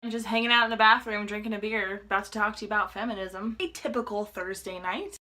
I'm just hanging out in the bathroom, drinking a beer, about to talk to you about feminism. A typical Thursday night.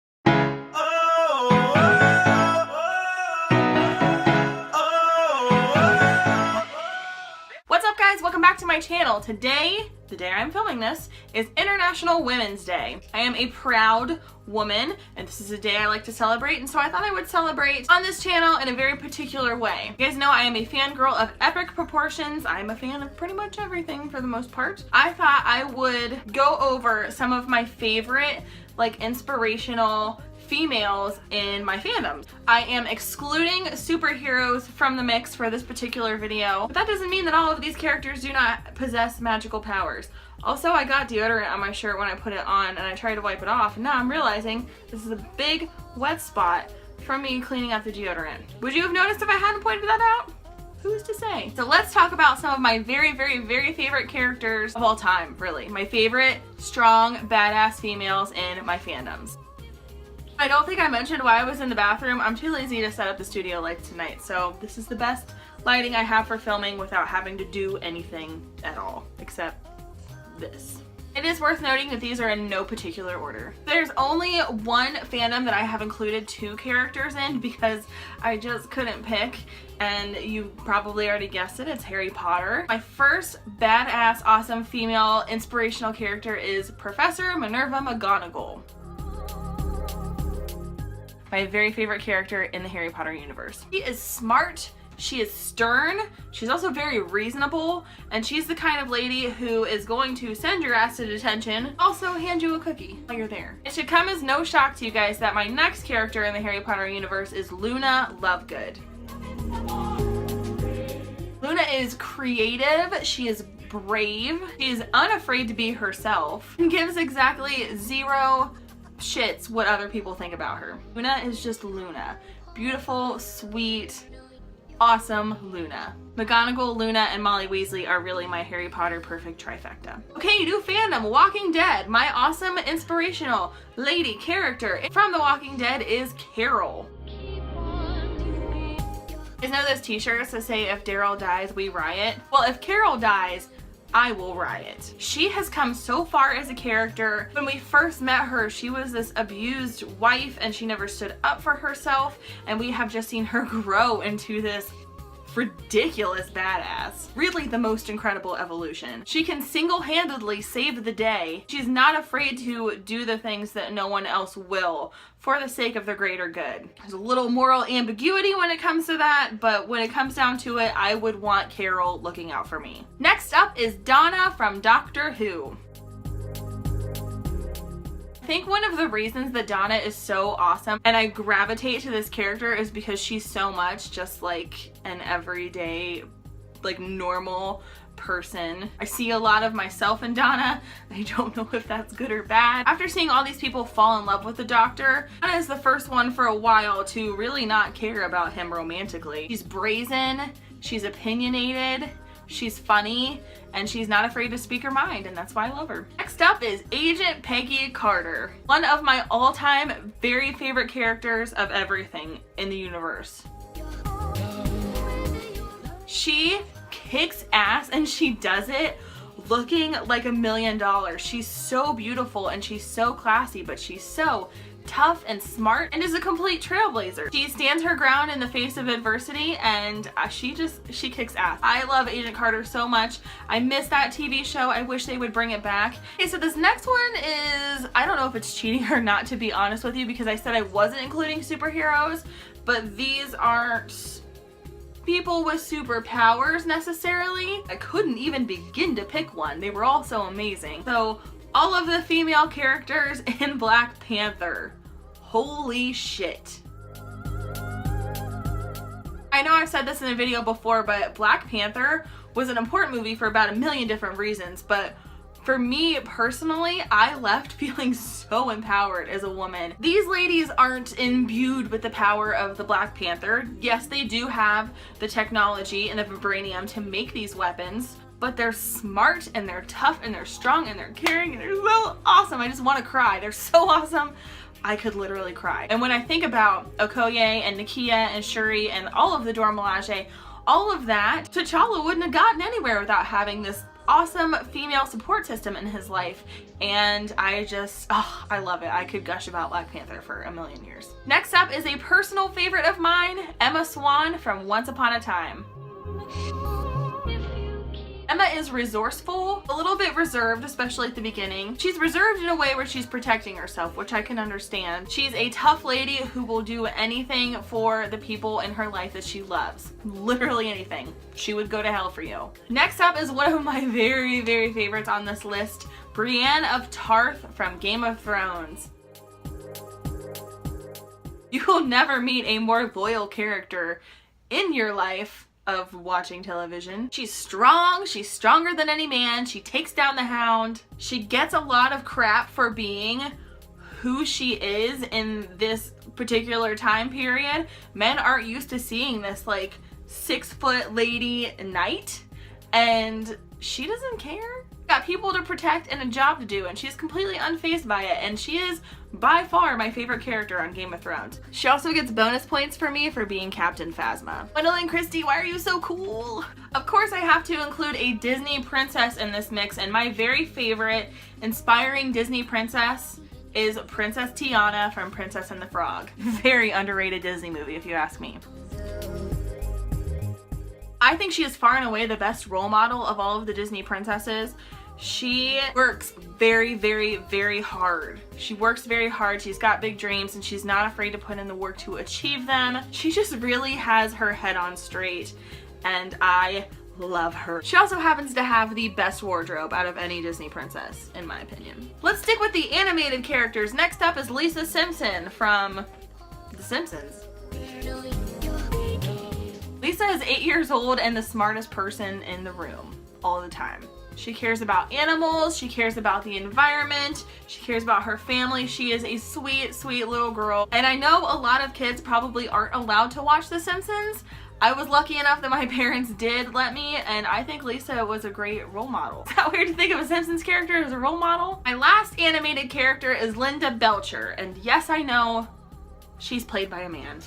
What's up, guys? Welcome back to my channel. Today, the day I'm filming this, is International Women's Day. I am a proud woman, and this is a day I like to celebrate, and so I thought I would celebrate on this channel in a very particular way. You guys know I am a fangirl of epic proportions. I'm a fan of pretty much everything for the most part. I thought I would go over some of my favorite, like, inspirational females in my fandoms. I am excluding superheroes from the mix for this particular video, but that doesn't mean that all of these characters do not possess magical powers. Also, I got deodorant on my shirt when I put it on and I tried to wipe it off, and now I'm realizing this is a big wet spot from me cleaning out the deodorant. Would you have noticed if I hadn't pointed that out? Who's to say? So let's talk about some of my very favorite characters of all time, really. My favorite strong, badass females in my fandoms. I don't think I mentioned why I was in the bathroom. I'm too lazy to set up the studio lights tonight, so this is the best lighting I have for filming without having to do anything at all, except this. It is worth noting that these are in no particular order. There's only one fandom that I have included 2 characters in because I just couldn't pick, and you probably already guessed it, it's Harry Potter. My first badass, awesome female inspirational character is Professor Minerva McGonagall. My very favorite character in the Harry Potter universe. She is smart, she is stern, she's also very reasonable, and she's the kind of lady who is going to send your ass to detention, also hand you a cookie while you're there. It should come as no shock to you guys that my next character in the Harry Potter universe is Luna Lovegood. Luna is creative, she is brave, she is unafraid to be herself, and gives exactly 0 shits what other people think about her. Luna is just Luna. Beautiful, sweet, awesome Luna. McGonagall, Luna, and Molly Weasley are really my Harry Potter perfect trifecta. Okay, new fandom, Walking Dead. My awesome, inspirational lady character from The Walking Dead is Carol. You guys know those t-shirts that say, if Daryl dies, we riot? Well, if Carol dies, I will riot. She has come so far as a character. When we first met her, she was this abused wife and she never stood up for herself, and we have just seen her grow into this ridiculous badass. Really the most incredible evolution. She can single-handedly save the day. She's not afraid to do the things that no one else will for the sake of the greater good. There's a little moral ambiguity when it comes to that, but when it comes down to it, I would want Carol looking out for me. Next up is Donna from Doctor Who. I think one of the reasons that Donna is so awesome and I gravitate to this character is because she's so much just like an everyday, like, normal person. I see a lot of myself in Donna. I don't know if that's good or bad. After seeing all these people fall in love with the Doctor, Donna is the first one for a while to really not care about him romantically. She's brazen, she's opinionated, she's funny, and she's not afraid to speak her mind, and that's why I love her. Next up is Agent Peggy Carter. One of my all-time very favorite characters of everything in the universe. She kicks ass, and she does it looking like $1 million. She's so beautiful and she's so classy, but she's so tough and smart and is a complete trailblazer. She stands her ground in the face of adversity, and she kicks ass. I love Agent Carter so much. I miss that TV show. I wish they would bring it back. Okay, so this next one is, I don't know if it's cheating or not, to be honest with you, because I said I wasn't including superheroes, but these aren't people with superpowers necessarily. I couldn't even begin to pick one. They were all so amazing. So all of the female characters in Black Panther. Holy shit. I know I've said this in a video before, but Black Panther was an important movie for about 1 million different reasons, but for me personally, I left feeling so empowered as a woman. These ladies aren't imbued with the power of the Black Panther. Yes, they do have the technology and the vibranium to make these weapons, but they're smart and they're tough and they're strong and they're caring and they're so awesome. I just want to cry. They're so awesome. I could literally cry. And when I think about Okoye and Nakia and Shuri and all of the Dora Milaje, all of that, T'Challa wouldn't have gotten anywhere without having this awesome female support system in his life, and I love it. I could gush about Black Panther for a million years. Next up is a personal favorite of mine, Emma Swan from Once Upon a Time. Emma is resourceful, a little bit reserved, especially at the beginning. She's reserved in a way where she's protecting herself, which I can understand. She's a tough lady who will do anything for the people in her life that she loves. Literally anything. She would go to hell for you. Next up is one of my very, very favorites on this list, Brienne of Tarth from Game of Thrones. You will never meet a more loyal character in your life of watching television. She's strong, she's stronger than any man, she takes down the Hound. She gets a lot of crap for being who she is in this particular time period. Men aren't used to seeing this like 6-foot lady knight, and she doesn't care. Got people to protect and a job to do, and she's completely unfazed by it, and she is by far my favorite character on Game of Thrones. She also gets bonus points for me for being Captain Phasma. Gwendolyn Christie, why are you so cool? Of course I have to include a Disney princess in this mix, and my very favorite inspiring Disney princess is Princess Tiana from Princess and the Frog. Very underrated Disney movie if you ask me. I think she is far and away the best role model of all of the Disney princesses. She works very, very, very hard. She works very hard, she's got big dreams, and she's not afraid to put in the work to achieve them. She just really has her head on straight, and I love her. She also happens to have the best wardrobe out of any Disney princess, in my opinion. Let's stick with the animated characters. Next up is Lisa Simpson from The Simpsons. Lisa is 8 years old and the smartest person in the room all the time. She cares about animals, she cares about the environment, she cares about her family. She is a sweet, sweet little girl. And I know a lot of kids probably aren't allowed to watch The Simpsons. I was lucky enough that my parents did let me, and I think Lisa was a great role model. Is that weird to think of a Simpsons character as a role model? My last animated character is Linda Belcher, and yes, I know, she's played by a man.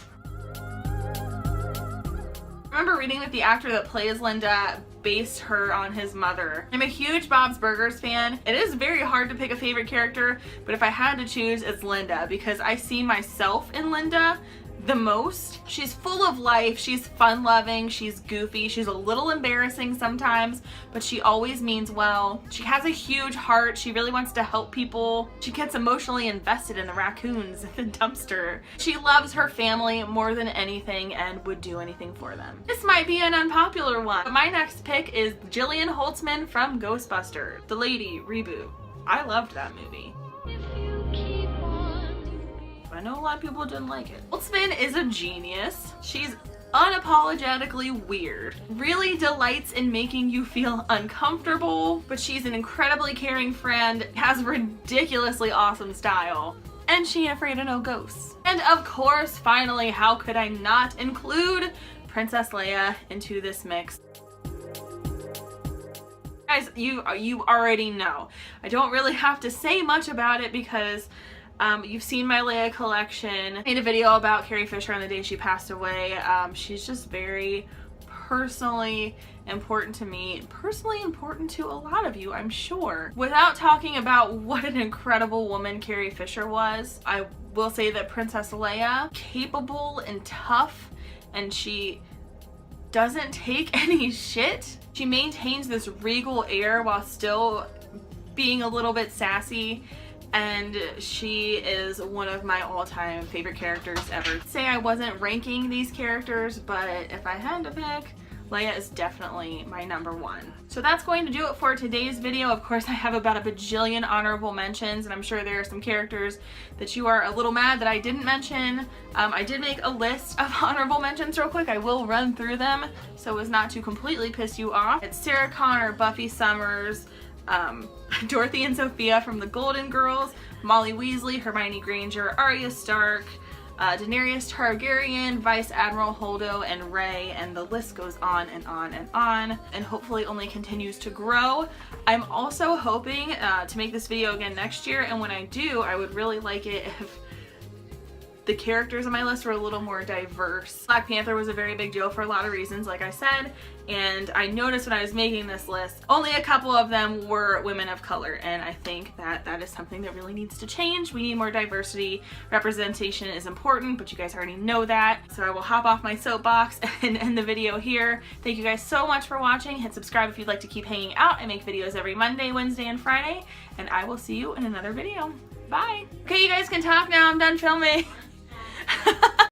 I remember reading that the actor that plays Linda based her on his mother. I'm a huge Bob's Burgers fan. It is very hard to pick a favorite character, but if I had to choose, it's Linda, because I see myself in Linda the most. She's full of life, she's fun-loving, she's goofy, she's a little embarrassing sometimes, but she always means well. She has a huge heart, she really wants to help people. She gets emotionally invested in the raccoons in the dumpster. She loves her family more than anything and would do anything for them. This might be an unpopular one, but my next pick is Jillian Holtzman from Ghostbusters, The Lady reboot. I loved that movie. I know a lot of people didn't like it. Holtzman is a genius. She's unapologetically weird. Really delights in making you feel uncomfortable, but she's an incredibly caring friend, has ridiculously awesome style, and she ain't afraid of no ghosts. And of course, finally, how could I not include Princess Leia into this mix? Guys, you already know. I don't really have to say much about it because you've seen my Leia collection. I made a video about Carrie Fisher on the day she passed away. She's just very personally important to me, personally important to a lot of you, I'm sure. Without talking about what an incredible woman Carrie Fisher was, I will say that Princess Leia, capable and tough, and she doesn't take any shit. She maintains this regal air while still being a little bit sassy, and she is one of my all-time favorite characters ever. Say I wasn't ranking these characters, but if I had to pick, Leia is definitely my #1. So that's going to do it for today's video. Of course, I have about a bajillion honorable mentions, and I'm sure there are some characters that you are a little mad that I didn't mention. I did make a list of honorable mentions real quick. I will run through them so as not to completely piss you off. It's Sarah Connor, Buffy Summers, Dorothy and Sophia from the Golden Girls, Molly Weasley, Hermione Granger, Arya Stark, Daenerys Targaryen, Vice Admiral Holdo, and Rey, and the list goes on and on and on, and hopefully only continues to grow. I'm also hoping to make this video again next year, and when I do, I would really like it if the characters on my list were a little more diverse. Black Panther was a very big deal for a lot of reasons, like I said, and I noticed when I was making this list, only a couple of them were women of color, and I think that that is something that really needs to change. We need more diversity. Representation is important, but you guys already know that. So I will hop off my soapbox and end the video here. Thank you guys so much for watching. Hit subscribe if you'd like to keep hanging out. I make videos every Monday, Wednesday, and Friday, and I will see you in another video. Bye. Okay, you guys can talk now. I'm done filming.